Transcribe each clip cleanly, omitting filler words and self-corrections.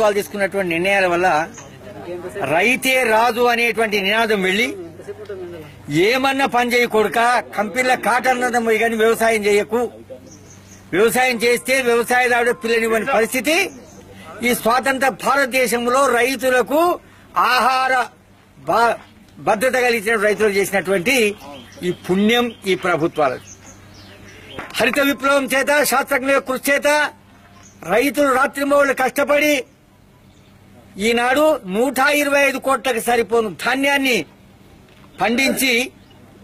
తీసుకున్నటువంటి నిర్ణయాల వల్ల రైతే రాజు అనేటువంటి నినాదం వెళ్లి ఏమన్నా పని చేయకూడక కంపెనీల కాటన్నదం పోయి కానీ వ్యవసాయం చేయకు, వ్యవసాయం చేస్తే వ్యవసాయదారుడు పిల్లనివ్వని పరిస్థితి ఈ స్వాతంత్ర భారతదేశంలో రైతులకు ఆహార భద్రత కలిగించిన రైతులు చేసినటువంటి ఈ పుణ్యం ఈ ప్రభుత్వాలకు. హరిత విప్లవం చేత శాస్త్రజ్ఞుల కృషి చేత రైతులు రాత్రింబవళ్లు కష్టపడి ఈనాడు 125 కోట్లకు సరిపోను ధాన్యాన్ని పండించి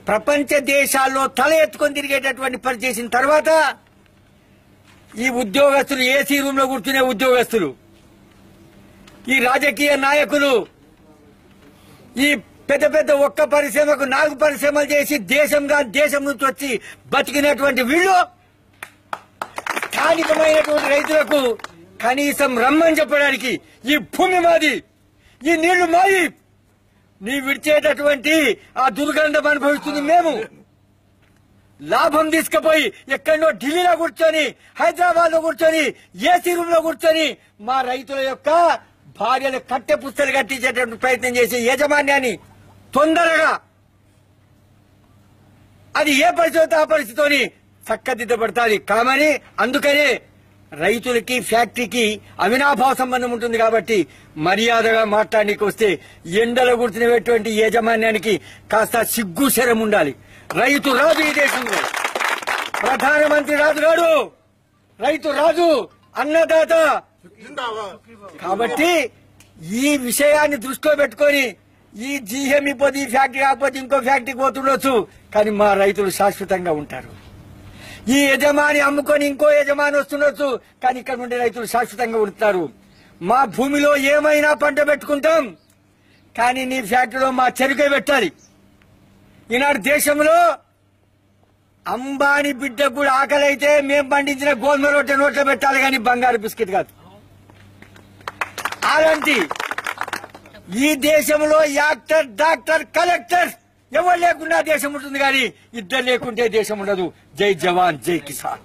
ప్రపంచ దేశాల్లో తల ఎత్తుకొని తిరిగేటటువంటి పని చేసిన తర్వాత ఈ ఉద్యోగస్తులు ఏసీ రూమ్ లో కూర్చునే ఉద్యోగస్తులు, ఈ రాజకీయ నాయకులు, ఈ పెద్ద పెద్ద ఒక్క పరిశ్రమకు 4 పరిశ్రమలు చేసి దేశం నుంచి వచ్చి బతికినటువంటి వీళ్ళు స్థానికమైనటువంటి రైతులకు కనీసం రమ్మని చెప్పడానికి ఈ భూమి మాది, ఈ నీళ్లు మాది, నీ విడిచేటటువంటి ఆ దుర్గంధం అనుభవిస్తుంది మేము, లాభం తీసుకుపోయి ఎక్కడో ఢిల్లీలో కూర్చొని హైదరాబాద్ లో కూర్చొని ఏసీ రూమ్ లో కూర్చొని మా రైతుల యొక్క భార్యలు కట్టె పుస్తలు కట్టించేటువంటి ప్రయత్నం చేసే యాజమాన్యాన్ని తొందరగా అది ఏ పరిస్థితి ఆ పరిస్థితితోని చక్కదిద్దబడతాది కామని, అందుకనే రైతులకి ఫ్యాక్టరీకి అవినాభావ సంబంధం ఉంటుంది కాబట్టి మర్యాదగా మాట్లాడడానికి వస్తే ఎండలో కూర్చునేటువంటి యాజమాన్యానికి కాస్త సిగ్గు శరం ఉండాలి. రైతు రాజు ఈ దేశంలో, ప్రధానమంత్రి రాజు గారు, రైతు రాజు, అన్నదాత. కాబట్టి ఈ విషయాన్ని దృష్టిలో పెట్టుకొని ఈ జీఎంఈ పోతే ఈ ఫ్యాక్టరీ కాకపోతే ఇంకో ఫ్యాక్టరీకి పోతుండొచ్చు, కానీ మా రైతులు శాశ్వతంగా ఉంటారు. ఈ యజమాని అమ్ముకొని ఇంకో యజమాని వస్తుండొచ్చు, కానీ ఇక్కడ ఉండే రైతులు శాశ్వతంగా ఉంటారు. మా భూమిలో ఏమైనా పంట పెట్టుకుంటాం, కానీ నీ ఫ్యాక్టరీలో మా చెరుకే పెట్టాలి. ఈనాడు దేశంలో అంబానీ బిడ్డకు కూడా ఆకలి అయితే మేము పండించిన గోధుమ రొట్టె నోట్లో పెట్టాలి, కానీ బంగారు బిస్కెట్ కాదు. అలాంటి ఈ దేశంలో యాక్టర్, డాక్టర్, కలెక్టర్ ఎవరు లేకుండా దేశం ఉంటుంది, కానీ ఇద్దరు లేకుంటే దేశం ఉండదు. జై జవాన్, జై కిసాన్.